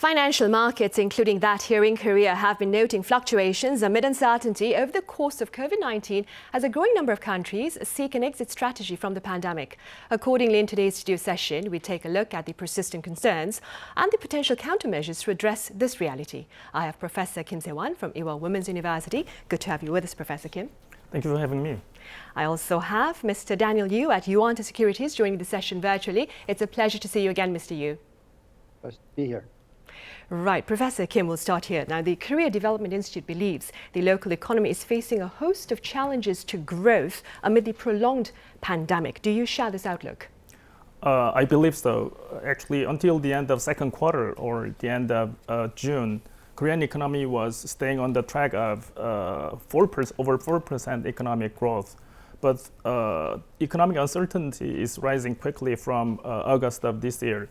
Financial markets, including that here in Korea, have been noting fluctuations amid uncertainty over the course of COVID-19 as a growing number of countries seek an exit strategy from the pandemic. Accordingly, in today's studio session, we take a look at the persistent concerns and the potential countermeasures to address this reality. I have Professor Kim Se-won from Ewha Women's University. Good to have you with us, Professor Kim. Thank you for having me. I also have Mr. Daniel Yu at Yuanta Securities joining the session virtually. It's a pleasure to see you again, Mr. Yu. Pleasure to be here. Right, Professor Kim, we'll start here. Now, the Korea Development Institute believes the local economy is facing a host of challenges to growth amid the prolonged pandemic. Do you share this outlook? I believe so. Actually, until the end of second quarter or the end of June, Korean economy was staying on the track of over 4% economic growth. But economic uncertainty is rising quickly from August of this year.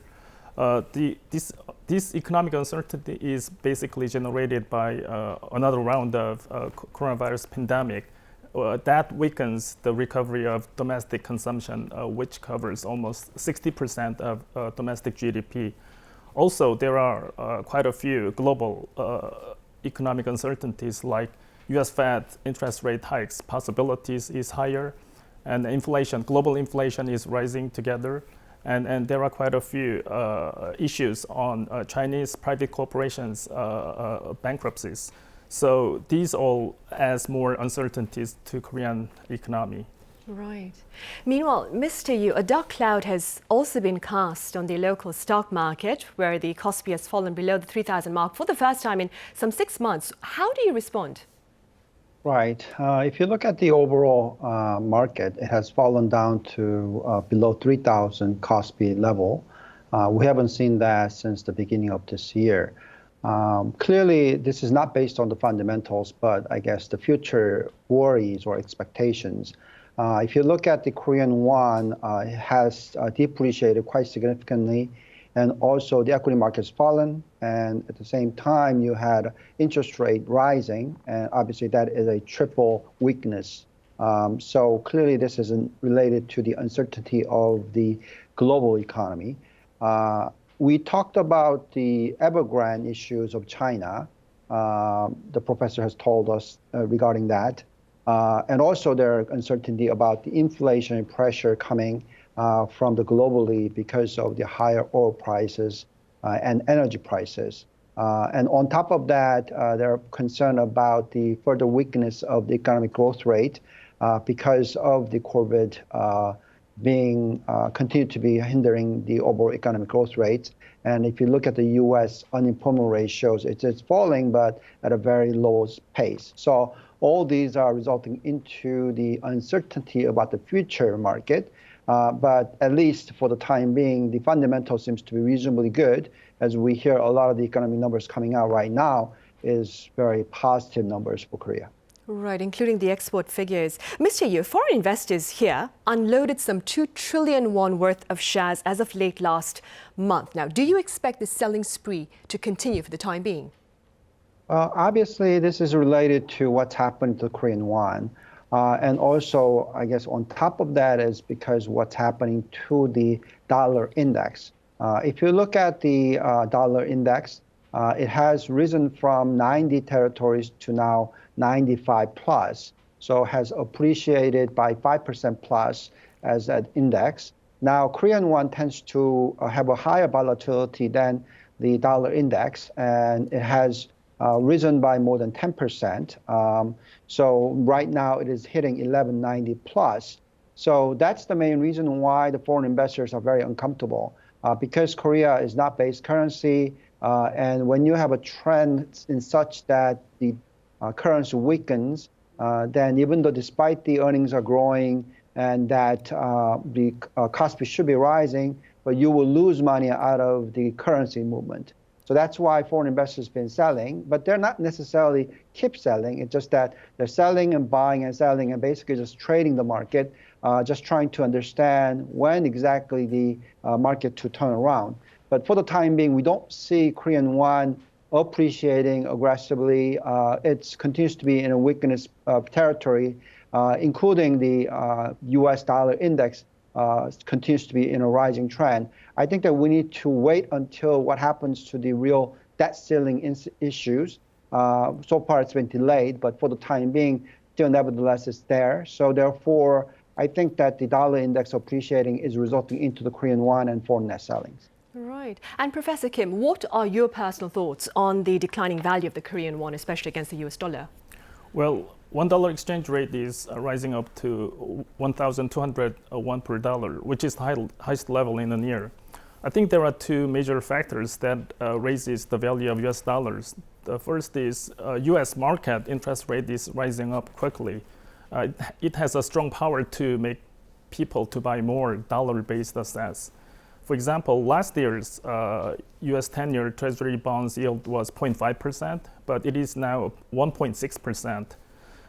This economic uncertainty is basically generated by another round of coronavirus pandemic that weakens the recovery of domestic consumption, which covers almost 60% of domestic GDP. Also, there are quite a few global economic uncertainties, like U.S. Fed interest rate hikes possibilities is higher, and inflation, global inflation is rising together. And there are quite a few issues on Chinese private corporations' bankruptcies. So these all adds more uncertainties to Korean economy. Right. Meanwhile, Mr. Yu, a dark cloud has also been cast on the local stock market, where the Kospi has fallen below the 3,000 mark for the first time in some 6 months. How do you respond? Right. If you look at the overall market, it has fallen down to below 3,000 Kospi level. We haven't seen that since the beginning of this year. Clearly, this is not based on the fundamentals, but I guess the future worries or expectations. If you look at the Korean won, it has depreciated quite significantly. And also the equity market has fallen, and at the same time you had interest rate rising, and obviously that is a triple weakness. So clearly this isn't related to the uncertainty of the global economy. We talked about the Evergrande issues of China. The professor has told us regarding that. And also there are uncertainty about the inflation pressure coming from the globally because of the higher oil prices and energy prices. And on top of that, they're concerned about the further weakness of the economic growth rate because of the COVID being continued to be hindering the overall economic growth rates. And if you look at the U.S. unemployment ratios, it's falling, but at a very low pace. So all these are resulting into the uncertainty about the future market. But at least for the time being, the fundamental seems to be reasonably good, as we hear a lot of the economic numbers coming out right now is very positive numbers for Korea. Right, including the export figures. Mr. Yu, foreign investors here unloaded some 2 trillion won worth of shares as of late last month. Now, do you expect the selling spree to continue for the time being? Obviously, this is related to what's happened to the Korean won. And also, I guess on top of that is because what's happening to the dollar index. If you look at the dollar index, it has risen from 90 territories to now 95 plus. So has appreciated by 5% plus as an index. Now, Korean won tends to have a higher volatility than the dollar index, and it has risen by more than 10%. So right now it is hitting 1190 plus. So that's the main reason why the foreign investors are very uncomfortable because Korea is not base currency. And when you have a trend in such that the currency weakens, then even though despite the earnings are growing and that the Kospi should be rising, but you will lose money out of the currency movement. So that's why foreign investors have been selling, but they're not necessarily keep selling. It's just that they're selling and buying and selling and basically just trading the market, just trying to understand when exactly the market to turn around. But for the time being, we don't see Korean won appreciating aggressively. It continues to be in a weakness territory, including the U.S. dollar index continues to be in a rising trend. I think that we need to wait until what happens to the real debt ceiling issues. So far, it's been delayed, but for the time being, still nevertheless it's there. So therefore, I think that the dollar index appreciating is resulting into the Korean won and foreign net sellings. Right. And Professor Kim, what are your personal thoughts on the declining value of the Korean won, especially against the US dollar? Well, $1 exchange rate is rising up to 1,200 won per dollar, which is the highest level in a year. I think there are two major factors that raises the value of US dollars. The first is US market interest rate is rising up quickly. It has a strong power to make people to buy more dollar-based assets. For example, last year's US 10-year Treasury bonds yield was 0.5%, but it is now 1.6%.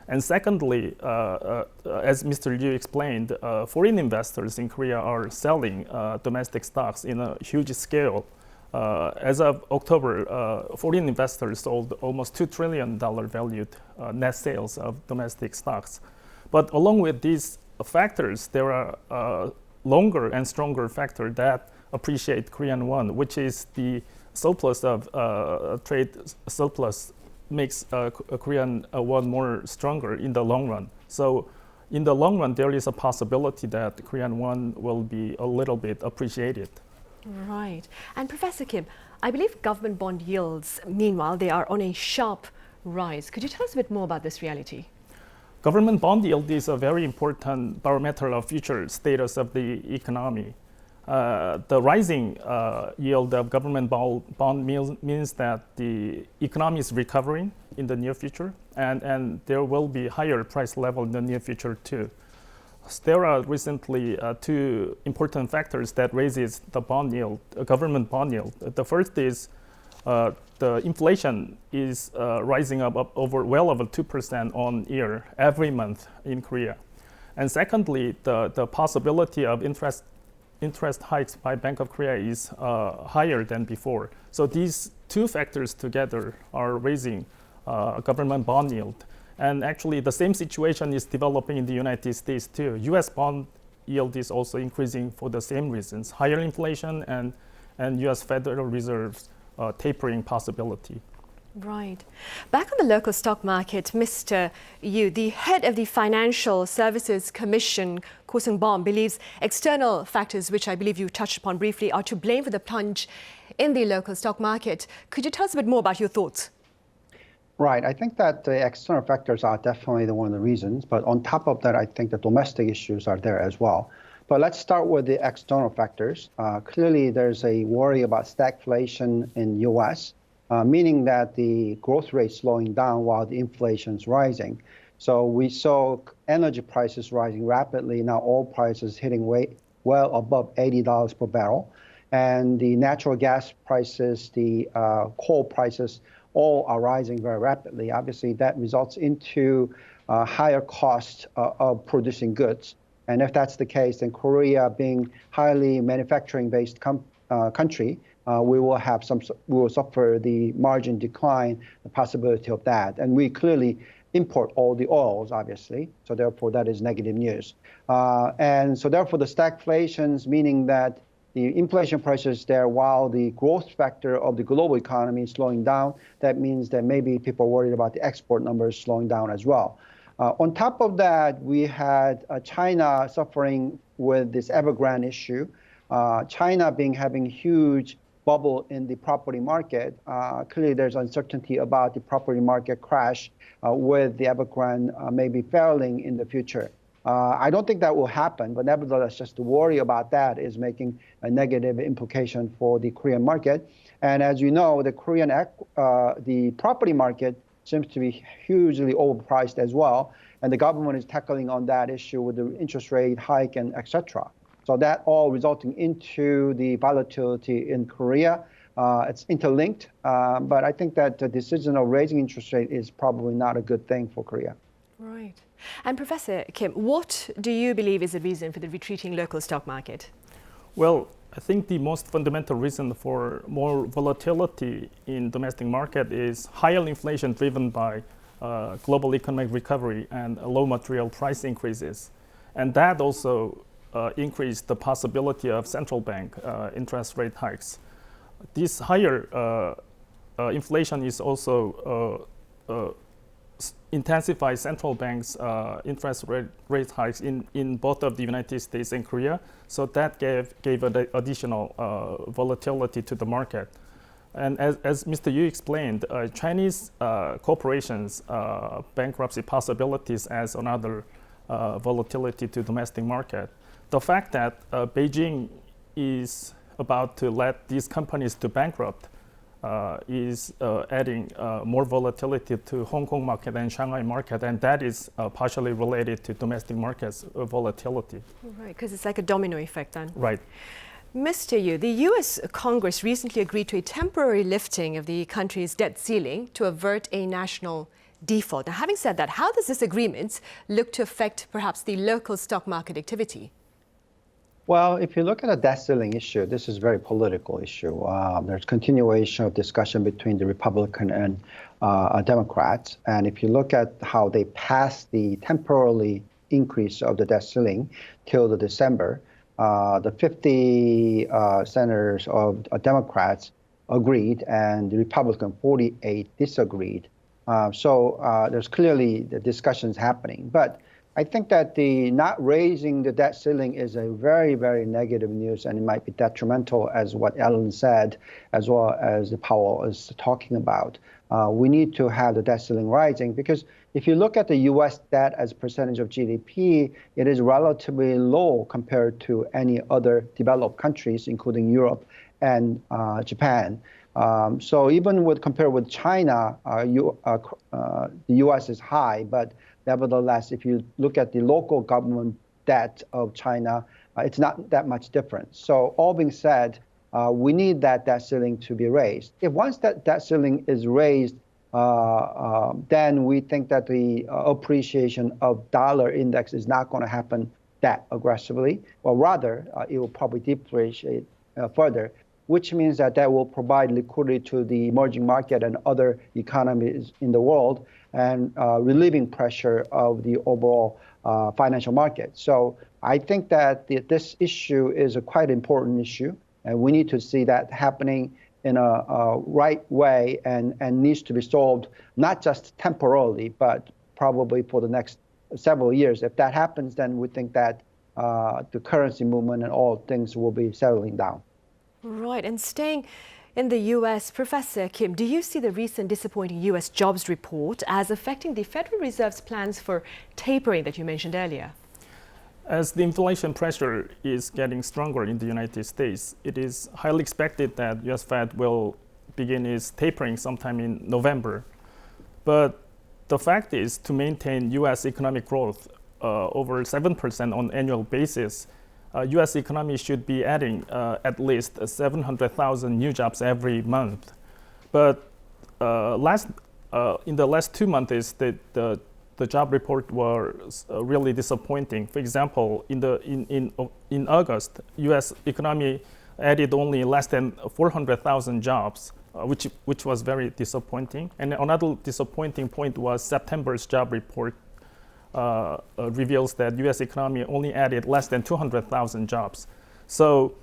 And secondly, as Mr. Liu explained, foreign investors in Korea are selling domestic stocks in a huge scale. As of October, foreign investors sold almost $2 trillion valued net sales of domestic stocks. But along with these factors, there are longer and stronger factors that appreciate Korean won, which is the surplus of trade surplus makes Korean won more stronger in the long run. So in the long run, there is a possibility that Korean won will be a little bit appreciated. Right. And Professor Kim, I believe government bond yields, meanwhile, they are on a sharp rise. Could you tell us a bit more about this reality? Government bond yield is a very important barometer of future status of the economy. The rising yield of government bond means that the economy is recovering in the near future, and there will be higher price level in the near future too. So there are recently two important factors that raises the bond yield, government bond yield. The first is the inflation is rising up well over 2% on year every month in Korea. And secondly, the possibility of interest hikes by Bank of Korea is higher than before. So these two factors together are raising government bond yield. And actually, the same situation is developing in the United States too. US bond yield is also increasing for the same reasons, higher inflation and US Federal Reserve's tapering possibility. Right. Back on the local stock market, Mr. Yu, the head of the Financial Services Commission, Ko Sung-bom, believes external factors, which I believe you touched upon briefly, are to blame for the plunge in the local stock market. Could you tell us a bit more about your thoughts? Right. I think that the external factors are definitely one of the reasons. But on top of that, I think the domestic issues are there as well. But let's start with the external factors. Clearly, there's a worry about stagflation in U.S., meaning that the growth rate slowing down while the inflation is rising. So we saw energy prices rising rapidly. Now oil prices hitting well above $80 per barrel. And the natural gas prices, the coal prices, all are rising very rapidly. Obviously, that results into higher cost of producing goods. And if that's the case, then Korea, being highly manufacturing-based country, we will suffer the margin decline, the possibility of that. And we clearly import all the oils, obviously. So therefore, that is negative news. And so therefore, the stagflations, meaning that the inflation pressure is there while the growth factor of the global economy is slowing down. That means that maybe people are worried about the export numbers slowing down as well. On top of that, we had China suffering with this Evergrande issue. China having huge bubble in the property market. Clearly, there's uncertainty about the property market crash with the Evergrande maybe failing in the future. I don't think that will happen, but nevertheless, just to worry about that is making a negative implication for the Korean market. And as you know, the the property market seems to be hugely overpriced as well, and the government is tackling on that issue with the interest rate hike and etc. So that all resulting into the volatility in Korea. It's interlinked, but I think that the decision of raising interest rate is probably not a good thing for Korea. Right. And Professor Kim, what do you believe is the reason for the retreating local stock market? Well, I think the most fundamental reason for more volatility in domestic market is higher inflation driven by global economic recovery and low material price increases. And that also increase the possibility of central bank interest rate hikes. This higher inflation is also intensify central banks' interest rate hikes in both of the United States and Korea. So that gave additional volatility to the market. And as Mr. Yu explained, Chinese corporations' bankruptcy possibilities as another volatility to domestic market. The fact that Beijing is about to let these companies to bankrupt is adding more volatility to Hong Kong market and Shanghai market, and that is partially related to domestic markets volatility. Right, because it's like a domino effect then. Right. Mr. Yu, the US Congress recently agreed to a temporary lifting of the country's debt ceiling to avert a national default. Now, having said that, how does this agreement look to affect perhaps the local stock market activity? Well, if you look at the debt ceiling issue, this is a very political issue. There's continuation of discussion between the Republican and Democrats. And if you look at how they passed the temporarily increase of the debt ceiling till the December, the 50 senators of Democrats agreed and the Republican 48 disagreed. So there's clearly the discussions happening. But I think that the not raising the debt ceiling is a very, very negative news, and it might be detrimental, as what Ellen said, as well as Powell is talking about. We need to have the debt ceiling rising because if you look at the U.S. debt as a percentage of GDP, it is relatively low compared to any other developed countries, including Europe and Japan. So even compared with China, the U.S. is high, but nevertheless, if you look at the local government debt of China, it's not that much different. So all being said, we need that debt ceiling to be raised. If once that debt ceiling is raised, then we think that the appreciation of dollar index is not going to happen that aggressively, or rather, it will probably depreciate further, which means that will provide liquidity to the emerging market and other economies in the world, and relieving pressure of the overall financial market. So I think that this issue is a quite important issue, and we need to see that happening in a right way and needs to be solved, not just temporarily, but probably for the next several years. If that happens, then we think that the currency movement and all things will be settling down. Right, and staying in the U.S., Professor Kim, do you see the recent disappointing U.S. jobs report as affecting the Federal Reserve's plans for tapering that you mentioned earlier? As the inflation pressure is getting stronger in the United States, it is highly expected that U.S. Fed will begin its tapering sometime in November. But the fact is, to maintain U.S. economic growth over 7% on annual basis, U.S. economy should be adding at least 700,000 new jobs every month. But in the last 2 months, the job report was really disappointing. For example, in August, U.S. economy added only less than 400,000 jobs, which was very disappointing. And another disappointing point was September's job report reveals that U.S. economy only added less than 200,000 jobs. So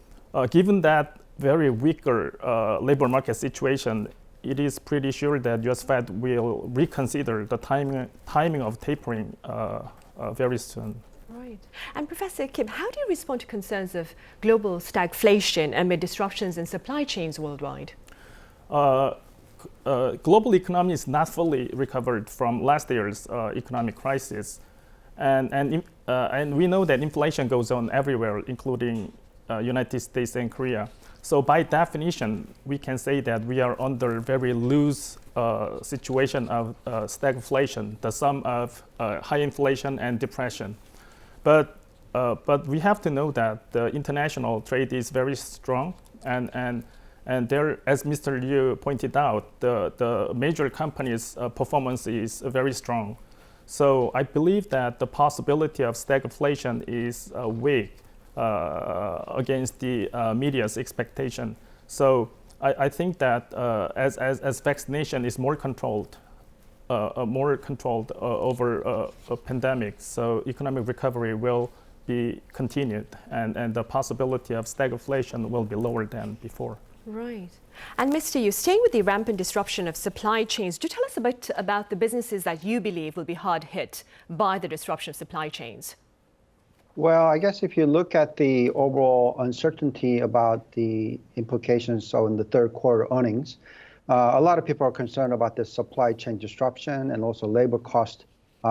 given that very weaker labor market situation, it is pretty sure that U.S. Fed will reconsider the timing of tapering very soon. Right. And Professor Kim, how do you respond to concerns of global stagflation amid disruptions in supply chains worldwide? Global economy is not fully recovered from last year's economic crisis, and we know that inflation goes on everywhere, including United States and Korea. So by definition, we can say that we are under very loose situation of stagflation, the sum of high inflation and depression. But we have to know that the international trade is very strong, and there, as Mr. Liu pointed out, the major companies' performance is very strong. So I believe that the possibility of stagflation is weak against the media's expectation. So I think that as vaccination is more controlled over a pandemic, so economic recovery will be continued, and the possibility of stagflation will be lower than before. Right. And Mr. Yu, staying with the rampant disruption of supply chains, do tell us a bit about the businesses that you believe will be hard hit by the disruption of supply chains. Well, I guess if you look at the overall uncertainty about the implications in the third quarter earnings, a lot of people are concerned about the supply chain disruption and also labor cost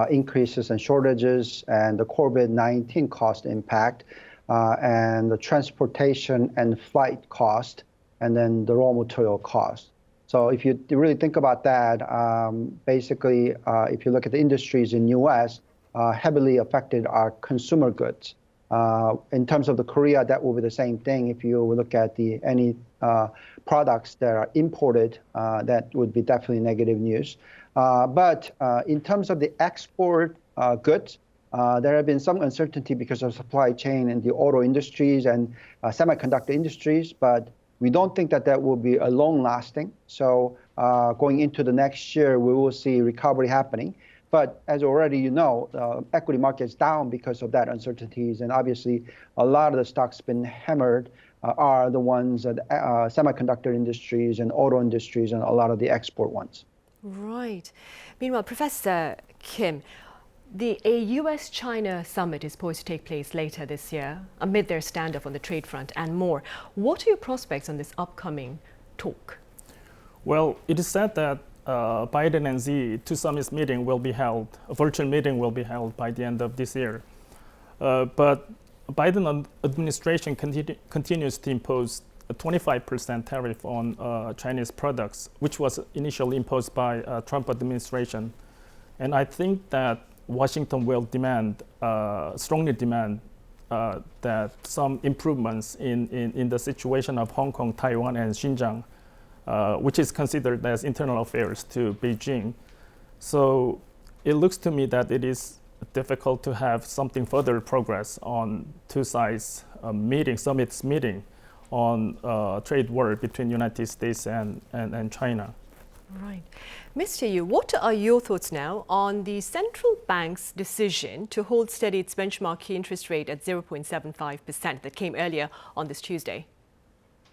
increases and shortages and the COVID-19 cost impact and the transportation and flight cost and then the raw material cost. So if you really think about that, basically, if you look at the industries in U.S., heavily affected are consumer goods. In terms of the Korea, that will be the same thing. If you look at any products that are imported, that would be definitely negative news. But in terms of the export goods, there have been some uncertainty because of supply chain in the auto industries and semiconductor industries, but we don't think that will be a long-lasting. So going into the next year, we will see recovery happening. But as already you know, the equity market is down because of that uncertainties. And obviously, a lot of the stocks been hammered are the ones that semiconductor industries and auto industries and a lot of the export ones. Right. Meanwhile, Professor Kim, a US-China summit is poised to take place later this year amid their standoff on the trade front and more. What are your prospects on this upcoming talk? Well, it is said that Biden and Xi two summits meeting will be held, a virtual meeting will be held by the end of this year. But Biden administration continues to impose a 25% tariff on Chinese products, which was initially imposed by Trump administration. And I think that Washington will strongly demand that some improvements in the situation of Hong Kong, Taiwan, and Xinjiang, which is considered as internal affairs to Beijing. So it looks to me that it is difficult to have something further progress on two sides summits meeting on trade war between United States and China. Right. Mr. Yu, what are your thoughts now on the central bank's decision to hold steady its benchmark key interest rate at 0.75% that came earlier on this Tuesday?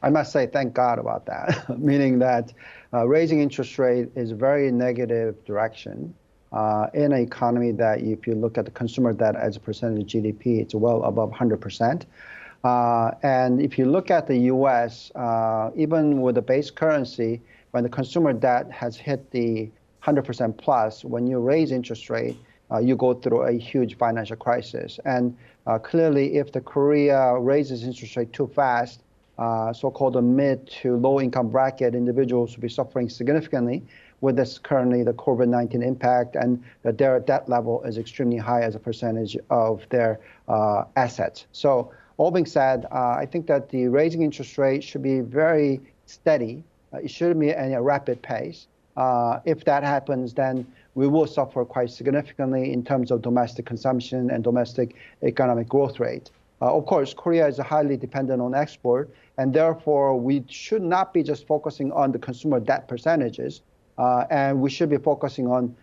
I must say, thank God about that, meaning that raising interest rate is a very negative direction in an economy that if you look at the consumer debt as a percentage of GDP, it's well above 100%. And if you look at the U.S., even with the base currency, when the consumer debt has hit the 100% plus, when you raise interest rate, you go through a huge financial crisis. And clearly, if the Korea raises interest rate too fast, so-called mid to low income bracket individuals will be suffering significantly with this currently the COVID-19 impact, and their debt level is extremely high as a percentage of their assets. So all being said, I think that the raising interest rate should be very steady. It shouldn't be at a rapid pace. If that happens, then we will suffer quite significantly in terms of domestic consumption and domestic economic growth rate. Of course, Korea is highly dependent on export, and therefore we should not be just focusing on the consumer debt percentages, and we should be focusing on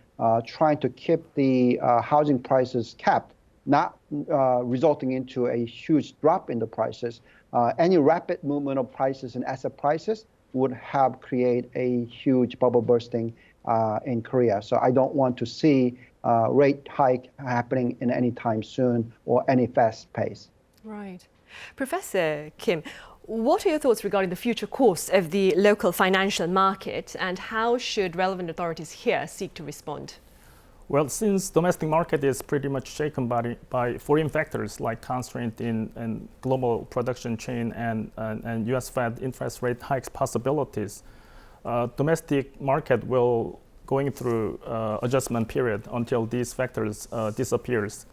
trying to keep the housing prices capped, not resulting into a huge drop in the prices. Any rapid movement of prices and asset prices would have create a huge bubble bursting in Korea. So I don't want to see rate hike happening in any time soon or any fast pace. Right. Professor Kim, what are your thoughts regarding the future course of the local financial market, and how should relevant authorities here seek to respond? Well, since domestic market is pretty much shaken by foreign factors like constraint in global production chain and U.S. Fed interest rate hikes possibilities, domestic market will going through adjustment period until these factors disappears.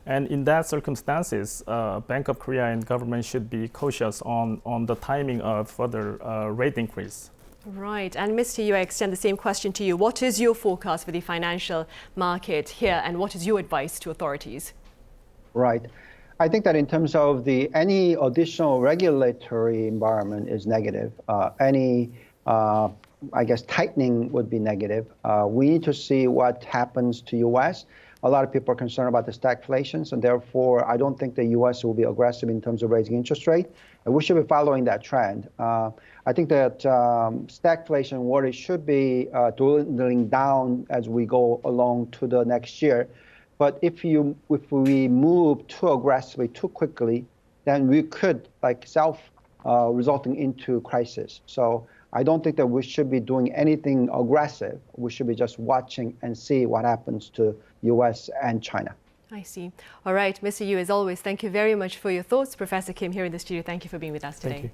And in that circumstances, Bank of Korea and government should be cautious on the timing of further rate increase. Right. And Mr. Yu, I extend the same question to you. What is your forecast for the financial market here, and what is your advice to authorities? Right. I think that in terms of any additional regulatory environment is negative. Any I guess tightening would be negative. We need to see what happens to U.S. A lot of people are concerned about the stagflation, and therefore I don't think the U.S. will be aggressive in terms of raising interest rate. And we should be following that trend. I think that stagflation worry should be dwindling down as we go along to the next year. But if we move too aggressively, too quickly, then we could resulting into crisis. So I don't think that we should be doing anything aggressive. We should be just watching and see what happens to U.S. and China. I see. All right, Mr. Yu, as always, thank you very much for your thoughts. Professor Kim here in the studio, thank you for being with us today. Thank you.